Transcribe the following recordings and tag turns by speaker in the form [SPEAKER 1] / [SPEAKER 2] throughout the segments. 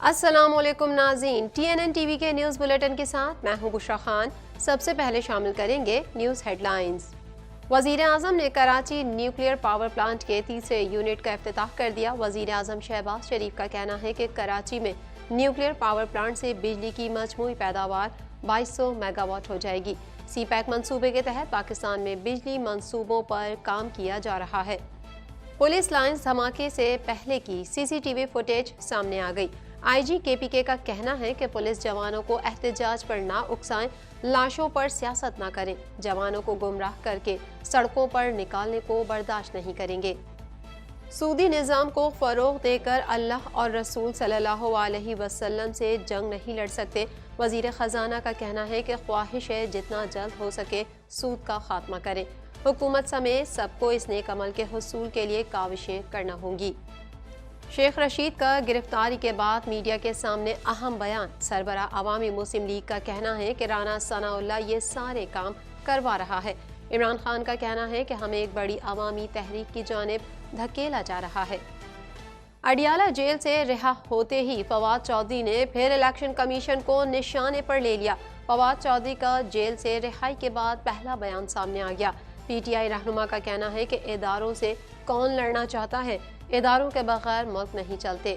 [SPEAKER 1] السلام علیکم ناظرین، TNN ٹی وی کے نیوز بلیٹن کے ساتھ میں ہوں بشرا خان۔ سب سے پہلے شامل کریں گے نیوز ہیڈ لائنز۔ وزیر اعظم نے کراچی نیوکلیئر پاور پلانٹ کے تیسرے یونٹ کا افتتاح کر دیا۔ وزیر اعظم شہباز شریف کا کہنا ہے کہ کراچی میں نیوکلیئر پاور پلانٹ سے بجلی کی مجموعی پیداوار 2200 میگا واٹ ہو جائے گی۔ سی پیک منصوبے کے تحت پاکستان میں بجلی منصوبوں پر کام کیا جا رہا ہے۔ پولیس لائنز دھماکے سے پہلے کی CCTV فوٹیج سامنے آ گئی۔ IG KPK کا کہنا ہے کہ پولیس جوانوں کو احتجاج پر نہ اکسائیں، لاشوں پر سیاست نہ کریں، جوانوں کو گمراہ کر کے سڑکوں پر نکالنے کو برداشت نہیں کریں گے۔ سودی نظام کو فروغ دے کر اللہ اور رسول صلی اللہ علیہ وسلم سے جنگ نہیں لڑ سکتے۔ وزیر خزانہ کا کہنا ہے کہ خواہش ہے جتنا جلد ہو سکے سود کا خاتمہ کریں۔ حکومت سمیت سب کو اس نیک عمل کے حصول کے لیے کاوشیں کرنا ہوں گی۔ شیخ رشید کا گرفتاری کے بعد میڈیا کے سامنے اہم بیان۔ سربراہ عوامی مسلم لیگ کا کہنا ہے کہ رانا ثناء اللہ یہ سارے کام کروا رہا ہے۔ عمران خان کا کہنا ہے کہ ہمیں ایک بڑی عوامی تحریک کی جانب دھکیلا جا رہا ہے۔ اڈیالہ جیل سے رہا ہوتے ہی فواد چودھری نے پھر الیکشن کمیشن کو نشانے پر لے لیا۔ فواد چودھری کا جیل سے رہائی کے بعد پہلا بیان سامنے آ گیا۔ PTI رہنما کا کہنا ہے کہ اداروں سے کون لڑنا چاہتا ہے، اداروں کے بغیر ملک نہیں چلتے۔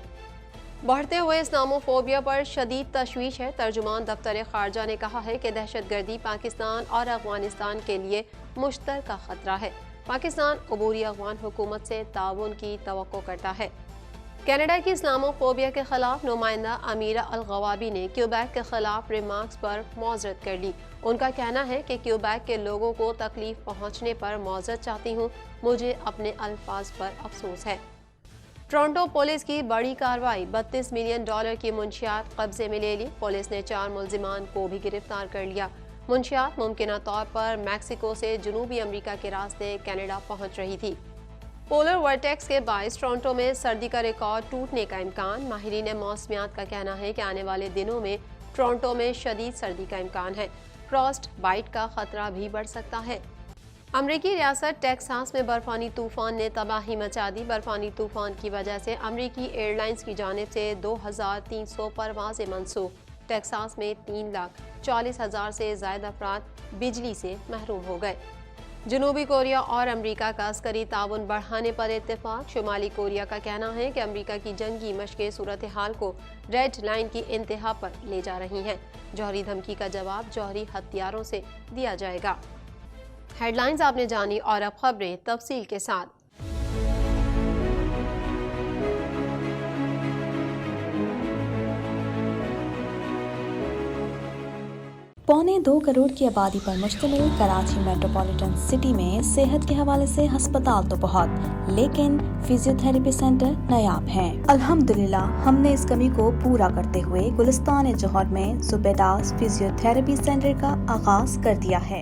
[SPEAKER 1] بڑھتے ہوئے اسلامو فوبیا پر شدید تشویش ہے۔ ترجمان دفتر خارجہ نے کہا ہے کہ دہشت گردی پاکستان اور افغانستان کے لیے مشترکہ خطرہ ہے۔ پاکستان عبوری افغان حکومت سے تعاون کی توقع کرتا ہے۔ کینیڈا کی اسلامو فوبیا کے خلاف نمائندہ امیرہ الغوابی نے کیوبیک کے خلاف ریمارکس پر معذرت کر لی۔ ان کا کہنا ہے کہ کیوبیک کے لوگوں کو تکلیف پہنچنے پر معذرت چاہتی ہوں، مجھے اپنے الفاظ پر افسوس ہے۔ ٹورنٹو پولیس کی بڑی کارروائی، $32 ملین کی منشیات قبضے میں لے لی۔ پولیس نے 4 ملزمان کو بھی گرفتار کر لیا۔ منشیات ممکنہ طور پر میکسیکو سے جنوبی امریکہ کے راستے کینیڈا پہنچ رہی تھی۔ پولر ورٹیکس کے باعث ٹورنٹو میں سردی کا ریکارڈ ٹوٹنے کا امکان۔ ماہرین موسمیات کا کہنا ہے کہ آنے والے دنوں میں ٹورنٹو میں شدید سردی کا امکان ہے۔ فراسٹ بائٹ کا خطرہ بھی بڑھ سکتا ہے۔ امریکی ریاست ٹیکساس میں برفانی طوفان نے تباہی مچا دی۔ برفانی طوفان کی وجہ سے امریکی ایئر لائنز کی جانب سے 2300 پروازیں منسوخ۔ ٹیکساس میں 3,40,000 سے زائد افراد بجلی سے محروم ہو گئے۔ جنوبی کوریا اور امریکہ کا عسکری تعاون بڑھانے پر اتفاق۔ شمالی کوریا کا کہنا ہے کہ امریکہ کی جنگی مشقیں صورتحال کو ریڈ لائن کی انتہا پر لے جا رہی ہیں۔ جوہری دھمکی کا جواب جوہری ہتھیاروں سے دیا جائے گا۔ ہیڈ لائنز آپ نے جانی اور اب خبریں تفصیل کے ساتھ۔
[SPEAKER 2] 1.25 کروڑ کی آبادی پر مشتمل کراچی میٹروپولیٹن سٹی میں صحت کے حوالے سے ہسپتال تو بہت، لیکن فزیوتھراپی سینٹر نایاب ہیں۔ الحمدللہ ہم نے اس کمی کو پورا کرتے ہوئے گلستان جوہر میں زبیداس فزیوتھراپی سینٹر کا آغاز کر دیا ہے۔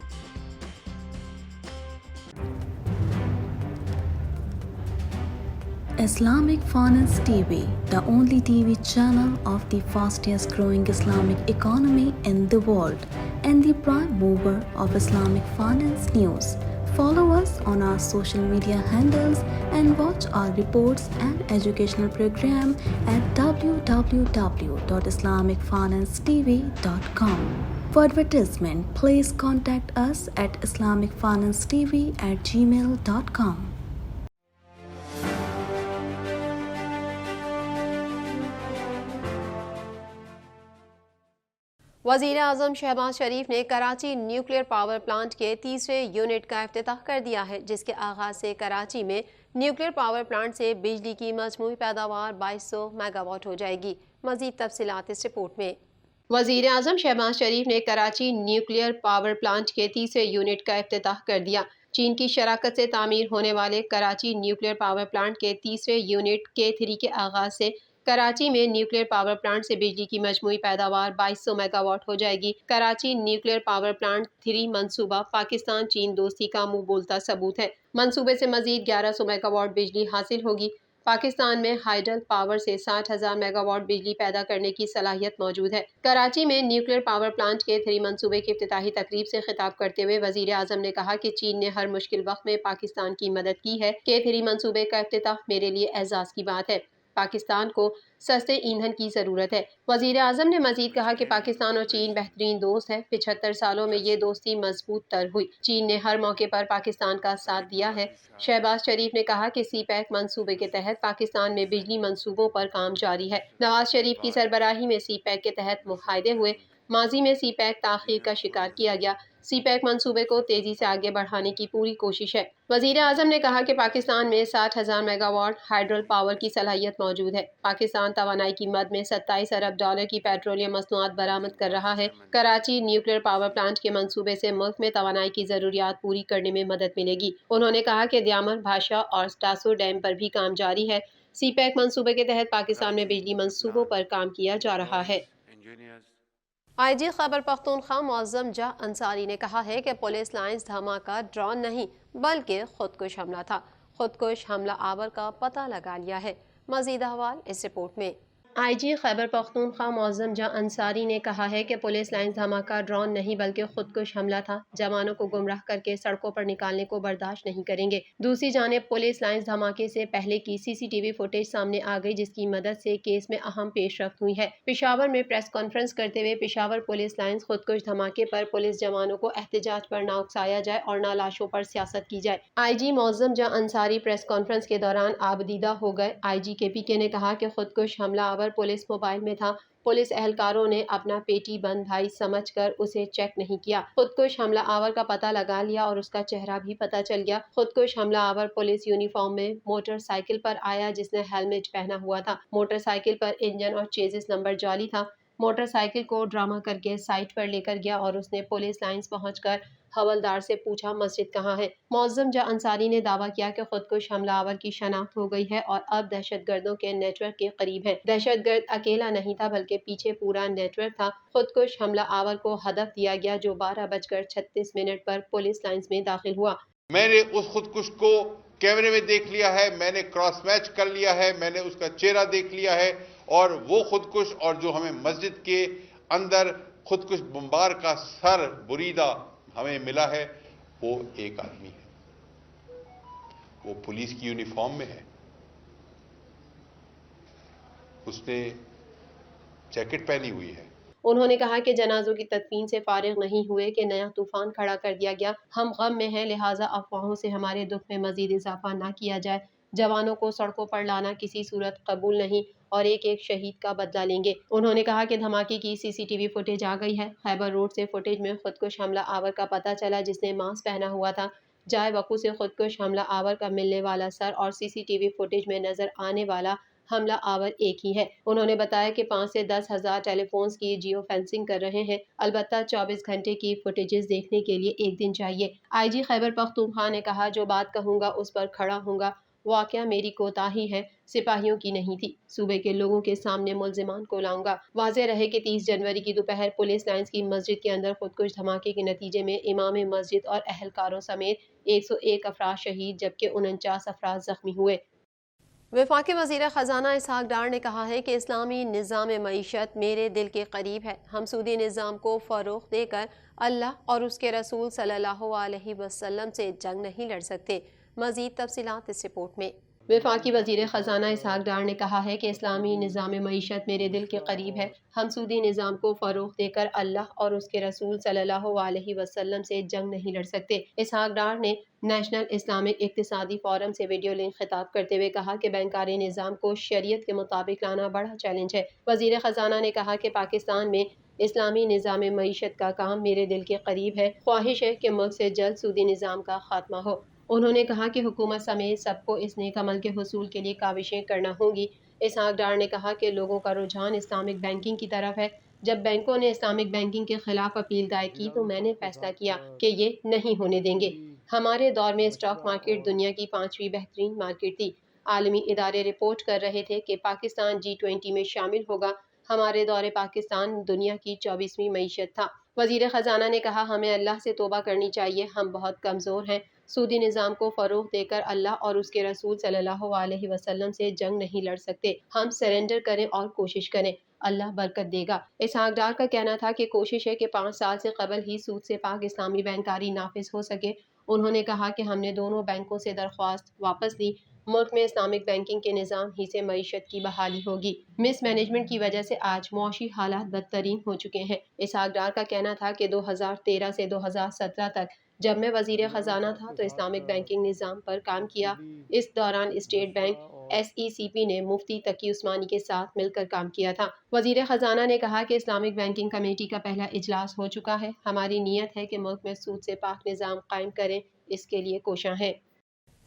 [SPEAKER 2] Islamic Finance TV, the only TV channel of the fastest growing Islamic economy in the world and the prime mover of Islamic finance news. Follow us on our social media handles and watch our reports and educational program at www.islamicfinancetv.com. For advertisement, please contact us at islamicfinancetv@gmail.com.
[SPEAKER 1] وزیر اعظم شہباز شریف نے Karachi nuclear power plant کے تیسرے unit کا افتتاح کر دیا ہے، جس کے آغاز سے کراچی میں نیوکلیئر پاور پلانٹ سے بجلی کی مجموعی پیداوار 2200 میگا واٹ ہو جائے گی۔ مزید تفصیلات اس رپورٹ میں۔ وزیر اعظم شہباز شریف نے کراچی نیوکلیئر پاور پلانٹ کے تیسرے یونٹ کا افتتاح کر دیا۔ چین کی شراکت سے تعمیر ہونے والے کراچی نیوکلیئر پاور پلانٹ کے تیسرے یونٹ K3 کے آغاز سے کراچی میں نیوکلیئر پاور پلانٹ سے بجلی کی مجموعی پیداوار 2200 میگا واٹ ہو جائے گی۔ کراچی نیوکلیئر پاور پلانٹ 3 منصوبہ پاکستان چین دوستی کا منہ بولتا ثبوت ہے۔ منصوبے سے مزید 1100 میگا واٹ بجلی حاصل ہوگی۔ پاکستان میں ہائیڈل پاور سے 60,000 میگا واٹ بجلی پیدا کرنے کی صلاحیت موجود ہے۔ کراچی میں نیوکلیئر پاور پلانٹ کے 3 منصوبے کی افتتاحی تقریب سے خطاب کرتے ہوئے وزیر اعظم نے کہا کہ چین نے ہر مشکل وقت میں پاکستان کی مدد کی ہے۔ K3 منصوبے کا افتتاح میرے لیے اعزاز کی بات ہے۔ پاکستان کو سستے ایندھن کی ضرورت ہے۔ وزیر اعظم نے مزید کہا کہ پاکستان اور چین بہترین دوست ہیں۔ 75 سالوں میں یہ دوستی مضبوط تر ہوئی۔ چین نے ہر موقع پر پاکستان کا ساتھ دیا ہے۔ شہباز شریف نے کہا کہ سی پیک منصوبے کے تحت پاکستان میں بجلی منصوبوں پر کام جاری ہے۔ نواز شریف کی سربراہی میں سی پیک کے تحت معاہدے ہوئے۔ ماضی میں سی پیک تاخیر کا شکار کیا گیا۔ سی پیک منصوبے کو تیزی سے آگے بڑھانے کی پوری کوشش ہے۔ وزیر اعظم نے کہا کہ پاکستان میں 60,000 میگا واٹ ہائیڈرل پاور کی صلاحیت موجود ہے۔ پاکستان توانائی کی مد میں $27 ارب کی پیٹرولیم مصنوعات برآمد کر رہا ہے۔ کراچی نیوکلیئر پاور پلانٹ کے منصوبے سے ملک میں توانائی کی ضروریات پوری کرنے میں مدد ملے گی۔ انہوں نے کہا کہ دیامر، بھاشا اور سٹاسو ڈیم پر بھی کام جاری ہے۔ سی پیک منصوبے کے تحت پاکستان میں بجلی منصوبوں پر کام کیا جا رہا ہے۔ آئی جی خیبر پختونخوا معظم جاں انصاری نے کہا ہے کہ پولیس لائنز دھماکہ ڈرون نہیں بلکہ خودکش حملہ تھا۔ خودکش حملہ آور کا پتہ لگا لیا ہے۔ مزید احوال اس رپورٹ میں۔ آئی جی خیبر پختونخوا معظم جاں انصاری نے کہا ہے کہ پولیس لائنز دھماکہ ڈرون نہیں بلکہ خودکش حملہ تھا۔ جوانوں کو گمراہ کر کے سڑکوں پر نکالنے کو برداشت نہیں کریں گے۔ دوسری جانب پولیس لائنز دھماکے سے پہلے کی سی سی ٹی وی فوٹیج سامنے آ گئی جس کی مدد سے کیس میں اہم پیش رفت ہوئی ہے۔ پشاور میں پریس کانفرنس کرتے ہوئے پشاور پولیس لائنز خودکش دھماکے پر پولیس جوانوں کو احتجاج پر نہ اکسایا جائے اور نہ لاشوں پر سیاست کی جائے۔ آئی جی معظم جاں انصاری پریس کانفرنس کے دوران آبدیدہ ہو گئے۔ آئی جی کے پی کے نے کہا کہ خودکش حملہ آور پولیس موبائل میں تھا۔ پولیس اہلکاروں نے اپنا پیٹی بند بھائی سمجھ کر اسے چیک نہیں کیا۔ خودکش حملہ آور کا پتہ لگا لیا اور اس کا چہرہ بھی پتہ چل گیا۔ خودکش حملہ آور پولیس یونیفارم میں موٹر سائیکل پر آیا جس نے ہیلمٹ پہنا ہوا تھا۔ موٹر سائیکل پر انجن اور چیزس نمبر جعلی تھا۔ موٹر سائیکل کو ڈرامہ کر کے سائٹ پر لے کر گیا اور اس نے پولیس لائنز پہنچ کر حوالدار سے پوچھا مسجد کہاں ہے۔ معظم جاں انصاری نے دعویٰ کیا کہ خودکش حملہ آور کی شناخت ہو گئی ہے اور اب دہشت گردوں کے نیٹ ورک کے قریب ہے۔ دہشت گرد اکیلا نہیں تھا بلکہ پیچھے پورا نیٹ ورک تھا۔ خودکش حملہ آور کو ہدف دیا گیا جو 12:36 پر پولیس لائنز میں داخل ہوا۔
[SPEAKER 3] میں نے اس خودکش کو کیمرے میں دیکھ لیا ہے، میں نے کراس میچ کر لیا ہے، میں نے اس کا چہرہ دیکھ لیا ہے اور وہ خودکش اور جو ہمیں مسجد کے اندر خودکش بمبار کا سر بریدہ ہمیں ملا ہے وہ ایک آدمی ہے، وہ پولیس کی یونیفارم میں ہے، اس نے جیکٹ پہنی ہوئی ہے۔
[SPEAKER 1] انہوں نے کہا کہ جنازوں کی تدفین سے فارغ نہیں ہوئے کہ نیا طوفان کھڑا کر دیا گیا۔ ہم غم میں ہیں لہٰذا افواہوں سے ہمارے دکھ میں مزید اضافہ نہ کیا جائے۔ جوانوں کو سڑکوں پر لانا کسی صورت قبول نہیں اور ایک ایک شہید کا بدلہ لیں گے۔ انہوں نے کہا کہ دھماکے کی سی سی ٹی وی فوٹیج آ گئی ہے۔ خیبر روڈ سے فوٹیج میں خودکش حملہ آور کا پتہ چلا جس نے ماسک پہنا ہوا تھا۔ جائے وقوع سے خودکش حملہ آور کا ملنے والا سر اور سی سی ٹی وی فوٹیج میں نظر آنے والا حملہ آور ایک ہی ہے۔ انہوں نے بتایا کہ 5 سے 10 ہزار ٹیلی فونز کی جیو فینسنگ کر رہے ہیں، البتہ 24 گھنٹے کی فوٹیجز دیکھنے کے لیے ایک دن چاہیے۔ آئی جی خیبر پختونخوا نے کہا جو بات کہوں گا اس پر کھڑا ہوں گا، واقعہ میری کوتاہی ہے، سپاہیوں کی نہیں تھی، صوبے کے لوگوں کے سامنے ملزمان کو لاؤں گا۔ واضح رہے کہ 30 جنوری کی دوپہر پولیس لائنز کی مسجد کے اندر خودکش دھماکے کے نتیجے میں امام مسجد اور اہلکاروں سمیت 101 افراد شہید جبکہ 49 افراد زخمی ہوئے۔ وفاقی وزیر خزانہ اسحاق ڈار نے کہا ہے کہ اسلامی نظام معیشت میرے دل کے قریب ہے۔ ہم سودی نظام کو فروغ دے کر اللہ اور اس کے رسول صلی اللہ علیہ وسلم سے جنگ نہیں لڑ سکتے۔ مزید تفصیلات اس رپورٹ میں۔ وفاقی وزیر خزانہ اسحاق ڈار نے کہا ہے کہ اسلامی نظام معیشت میرے دل کے قریب ہے۔ ہم سودی نظام کو فروغ دے کر اللہ اور اس کے رسول صلی اللہ علیہ وسلم سے جنگ نہیں لڑ سکتے۔ اسحاق ڈار نے نیشنل اسلامک اقتصادی فورم سے ویڈیو لنک خطاب کرتے ہوئے کہا کہ بینکاری نظام کو شریعت کے مطابق لانا بڑا چیلنج ہے۔ وزیر خزانہ نے کہا کہ پاکستان میں اسلامی نظام معیشت کا کام میرے دل کے قریب ہے۔ خواہش ہے کہ ملک سے جلد سودی نظام کا خاتمہ ہو۔ انہوں نے کہا کہ حکومت سمیت سب کو اس نیک عمل کے حصول کے لیے کاوشیں کرنا ہوں گی۔ اسحاق ڈار نے کہا کہ لوگوں کا رجحان اسلامک بینکنگ کی طرف ہے۔ جب بینکوں نے اسلامک بینکنگ کے خلاف اپیل دائر کی تو میں نے فیصلہ کیا کہ یہ نہیں ہونے دیں گے۔ ہمارے دور میں اسٹاک مارکیٹ دنیا کی 5ویں بہترین مارکیٹ تھی۔ عالمی ادارے رپورٹ کر رہے تھے کہ پاکستان G20 میں شامل ہوگا۔ ہمارے دور پاکستان دنیا کی 24ویں معیشت تھا۔ وزیر خزانہ نے کہا ہمیں اللہ سے توبہ کرنی چاہیے، ہم بہت کمزور ہیں۔ سودی نظام کو فروغ دے کر اللہ اور اس کے رسول صلی اللہ علیہ وسلم سے جنگ نہیں لڑ سکتے۔ ہم سرنڈر کریں اور کوشش کریں، اللہ برکت دے گا۔ اسحاق ڈار کا کہنا تھا کہ کوشش ہے کہ 5 سال سے قبل ہی سود سے پاک اسلامی بینکاری نافذ ہو سکے۔ انہوں نے کہا کہ ہم نے دونوں بینکوں سے درخواست واپس لی، ملک میں اسلامک بینکنگ کے نظام ہی سے معیشت کی بحالی ہوگی۔ مس مینجمنٹ کی وجہ سے آج معاشی حالات بدترین ہو چکے ہیں۔ اسحاق ڈار کا کہنا تھا کہ 2013 سے 2017 تک جب میں وزیر خزانہ تھا تو اسلامک بینکنگ نظام پر کام کیا۔ اس دوران اسٹیٹ بینک SECP نے مفتی تقی عثمانی کے ساتھ مل کر کام کیا تھا۔ وزیر خزانہ نے کہا کہ اسلامک بینکنگ کمیٹی کا پہلا اجلاس ہو چکا ہے۔ ہماری نیت ہے کہ ملک میں سود سے پاک نظام قائم کریں، اس کے لیے کوشاں ہیں۔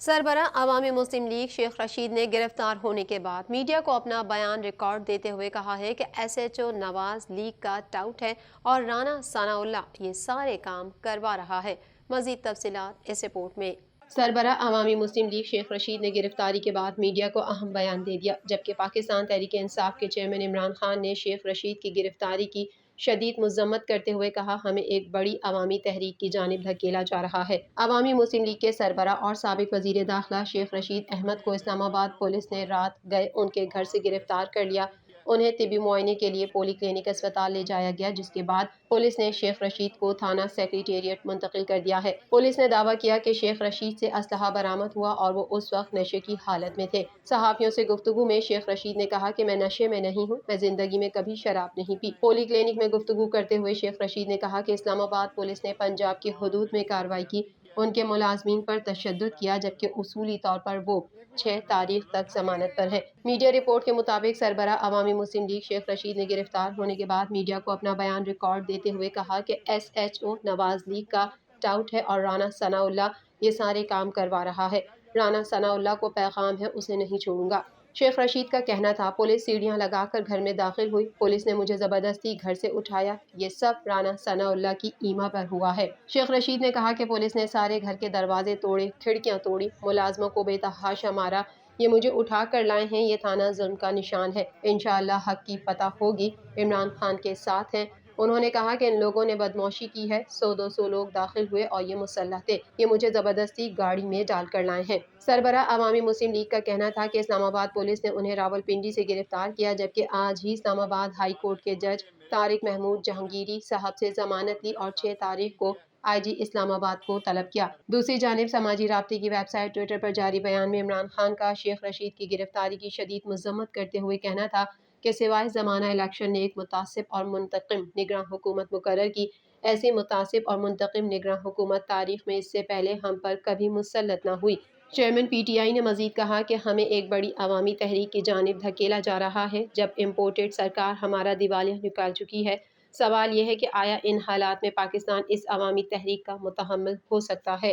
[SPEAKER 1] سربراہ عوامی مسلم لیگ شیخ رشید نے گرفتار ہونے کے بعد میڈیا کو اپنا بیان ریکارڈ دیتے ہوئے کہا ہے کہ SHO نواز لیگ کا ٹاؤٹ ہے اور رانا ثناءاللہ یہ سارے کام کروا رہا ہے۔ مزید تفصیلات اس رپورٹ میں۔ سربراہ عوامی مسلم لیگ شیخ رشید نے گرفتاری کے بعد میڈیا کو اہم بیان دے دیا، جبکہ پاکستان تحریک انصاف کے چیئرمین عمران خان نے شیخ رشید کی گرفتاری کی شدید مذمت کرتے ہوئے کہا ہمیں ایک بڑی عوامی تحریک کی جانب دھکیلا جا رہا ہے۔ عوامی مسلم لیگ کے سربراہ اور سابق وزیر داخلہ شیخ رشید احمد کو اسلام آباد پولیس نے رات گئے ان کے گھر سے گرفتار کر لیا۔ انہیں طبی معائنے کے لیے پولی کلینک اسپتال لے جایا گیا، جس کے بعد پولیس نے شیخ رشید کو تھانہ سیکریٹریٹ منتقل کر دیا ہے۔ پولیس نے دعویٰ کیا کہ شیخ رشید سے اسلحہ برآمد ہوا اور وہ اس وقت نشے کی حالت میں تھے۔ صحافیوں سے گفتگو میں شیخ رشید نے کہا کہ میں نشے میں نہیں ہوں، میں زندگی میں کبھی شراب نہیں پی۔ پولی کلینک میں گفتگو کرتے ہوئے شیخ رشید نے کہا کہ اسلام آباد پولیس نے پنجاب کی حدود میں کارروائی کی، ان کے ملازمین پر تشدد کیا، جبکہ اصولی طور پر وہ 6 تاریخ تک ضمانت پر ہے۔ میڈیا رپورٹ کے مطابق سربراہ عوامی مسلم لیگ شیخ رشید نے گرفتار ہونے کے بعد میڈیا کو اپنا بیان ریکارڈ دیتے ہوئے کہا کہ SHO نواز لیگ کا ٹاؤٹ ہے اور رانا ثناءاللہ یہ سارے کام کروا رہا ہے۔ رانا ثناءاللہ کو پیغام ہے اسے نہیں چھوڑوں گا۔ شیخ رشید کا کہنا تھا پولیس سیڑھیاں لگا کر گھر میں داخل ہوئی، پولیس نے مجھے زبردستی گھر سے اٹھایا، یہ سب رانا ثناءاللہ کی ایما پر ہوا ہے۔ شیخ رشید نے کہا کہ پولیس نے سارے گھر کے دروازے توڑے، کھڑکیاں توڑی، ملازموں کو بے تحاشا مارا، یہ مجھے اٹھا کر لائے ہیں، یہ تھانہ ظلم کا نشان ہے۔ انشاءاللہ حق کی فتح ہوگی۔ عمران خان کے ساتھ ہیں۔ انہوں نے کہا کہ ان لوگوں نے بدمعاشی کی ہے، 100-200 لوگ داخل ہوئے اور یہ مسلح تھے، یہ مجھے زبردستی گاڑی میں ڈال کر لائے ہیں۔ سربراہ عوامی مسلم لیگ کا کہنا تھا کہ اسلام آباد پولیس نے انہیں راولپنڈی سے گرفتار کیا، جبکہ آج ہی اسلام آباد ہائی کورٹ کے جج طارق محمود جہانگیری صاحب سے ضمانت لی اور 6 تاریخ کو IG اسلام آباد کو طلب کیا۔ دوسری جانب سماجی رابطے کی ویب سائٹ ٹویٹر پر جاری بیان میں عمران خان کا شیخ رشید کی گرفتاری کی شدید مذمت کرتے ہوئے کہنا تھا کہ سوائے زمانہ الیکشن نے ایک متعصب اور منتقم نگراں حکومت مقرر کی، ایسی متعصب اور منتقم نگراں حکومت تاریخ میں اس سے پہلے ہم پر کبھی مسلط نہ ہوئی۔ چیئرمین PTI نے مزید کہا کہ ہمیں ایک بڑی عوامی تحریک کی جانب دھکیلا جا رہا ہے جب امپورٹڈ سرکار ہمارا دیوالیہ نکال چکی ہے۔ سوال یہ ہے کہ آیا ان حالات میں پاکستان اس عوامی تحریک کا متحمل ہو سکتا ہے؟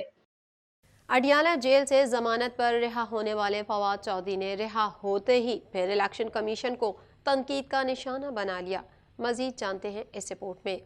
[SPEAKER 1] اڈیالہ جیل سے ضمانت پر رہا ہونے والے فواد چودھری نے رہا ہوتے ہی پھر الیکشن کمیشن کو تنقید کا نشانہ بنا لیا۔ مزید جانتے ہیں اس رپورٹ میں۔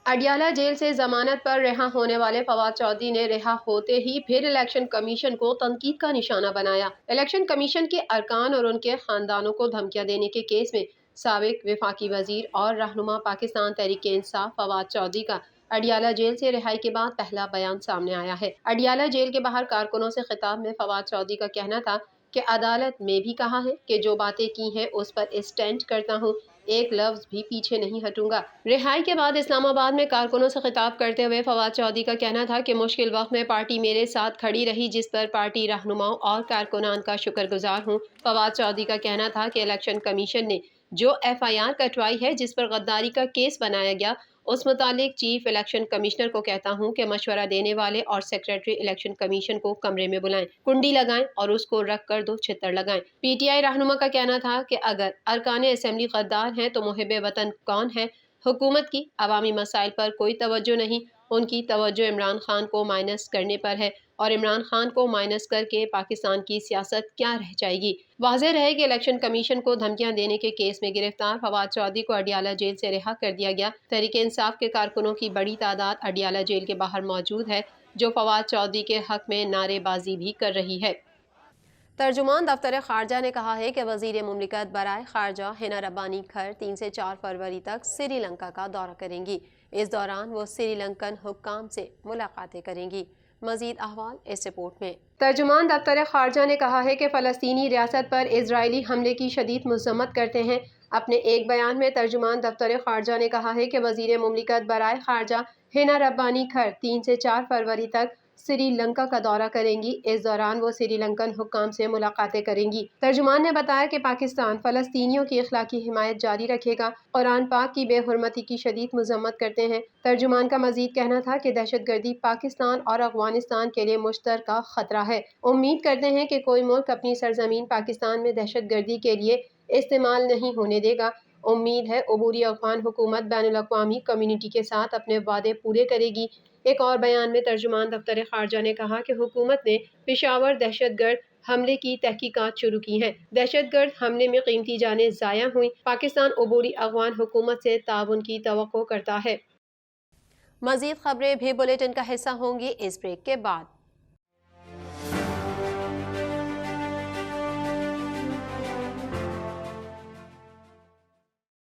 [SPEAKER 1] اڈیالہ جیل سے ضمانت پر رہا ہونے والے فواد چودھری نے رہا ہوتے ہی پھر الیکشن کمیشن کو تنقید کا نشانہ بنایا۔ الیکشن کمیشن کے ارکان اور ان کے خاندانوں کو دھمکیاں دینے کے کیس میں سابق وفاقی وزیر اور رہنما پاکستان تحریک انصاف فواد چودھری کا اڈیالہ جیل سے رہائی کے بعد پہلا بیان سامنے آیا ہے۔ اڈیالہ جیل کے باہر کارکنوں سے خطاب میں فواد چودھری کا کہنا تھا کہ عدالت میں بھی کہا ہے کہ جو باتیں کی ہیں اس پر اسٹینڈ کرتا ہوں، ایک لفظ بھی پیچھے نہیں ہٹوں گا۔ رہائی کے بعد اسلام آباد میں کارکنوں سے خطاب کرتے ہوئے فواد چودھری کا کہنا تھا کہ مشکل وقت میں پارٹی میرے ساتھ کھڑی رہی، جس پر پارٹی رہنماؤں اور کارکنان کا شکر گزار ہوں۔ فواد چودھری کا کہنا تھا کہ الیکشن کمیشن نے جو FIR کٹوائی ہے، جس پر غداری کا کیس بنایا گیا، اس متعلق چیف الیکشن کمشنر کو کہتا ہوں کہ مشورہ دینے والے اور سیکریٹری الیکشن کمیشن کو کمرے میں بلائیں، کنڈی لگائیں اور اس کو رکھ کر 2 چھتر لگائیں۔ PTI رہنما کا کہنا تھا کہ اگر ارکان اسمبلی غدار ہیں تو محب وطن کون ہے؟ حکومت کی عوامی مسائل پر کوئی توجہ نہیں، ان کی توجہ عمران خان کو مائنس کرنے پر ہے، اور عمران خان کو مائنس کر کے پاکستان کی سیاست کیا رہ جائے گی؟ واضح رہے کہ الیکشن کمیشن کو دھمکیاں دینے کے کیس میں گرفتار فواد چودھری کو اڈیالہ جیل سے رہا کر دیا گیا۔ تحریک انصاف کے کارکنوں کی بڑی تعداد اڈیالہ جیل کے باہر موجود ہے، جو فواد چودھری کے حق میں نعرے بازی بھی کر رہی ہے۔ ترجمان دفتر خارجہ نے کہا ہے کہ وزیر مملکت برائے خارجہ ہنا ربانی کھر 3 سے 4 فروری تک سری لنکا کا دورہ کریں گی۔ اس دوران وہ سری لنکن حکام سے ملاقاتیں کریں گی۔ مزید احوال اس رپورٹ میں۔ ترجمان دفتر خارجہ نے کہا ہے کہ فلسطینی ریاست پر اسرائیلی حملے کی شدید مذمت کرتے ہیں۔ اپنے ایک بیان میں ترجمان دفتر خارجہ نے کہا ہے کہ وزیر مملکت برائے خارجہ ہنا ربانی کھر 3 سے 4 فروری تک سری لنکا کا دورہ کریں گی۔ اس دوران وہ سری لنکن حکام سے ملاقاتیں کریں گی۔ ترجمان نے بتایا کہ پاکستان فلسطینیوں کی اخلاقی حمایت جاری رکھے گا، قرآن پاک کی بے حرمتی کی شدید مذمت کرتے ہیں۔ ترجمان کا مزید کہنا تھا کہ دہشت گردی پاکستان اور افغانستان کے لیے مشترکہ خطرہ ہے۔ امید کرتے ہیں کہ کوئی ملک اپنی سرزمین پاکستان میں دہشت گردی کے لیے استعمال نہیں ہونے دے گا۔ امید ہے عبوری افغان حکومت بین الاقوامی کمیونٹی کے ساتھ اپنے وعدے پورے کرے گی۔ ایک اور بیان میں ترجمان دفتر خارجہ نے کہا کہ حکومت نے پشاور دہشت گرد حملے کی تحقیقات شروع کی ہیں۔ دہشت گرد حملے میں قیمتی جانیں ضائع ہوئیں۔ پاکستان عبوری افغان حکومت سے تعاون کی توقع کرتا ہے۔ مزید خبریں بھی بلیٹن کا حصہ ہوں گی اس بریک کے بعد۔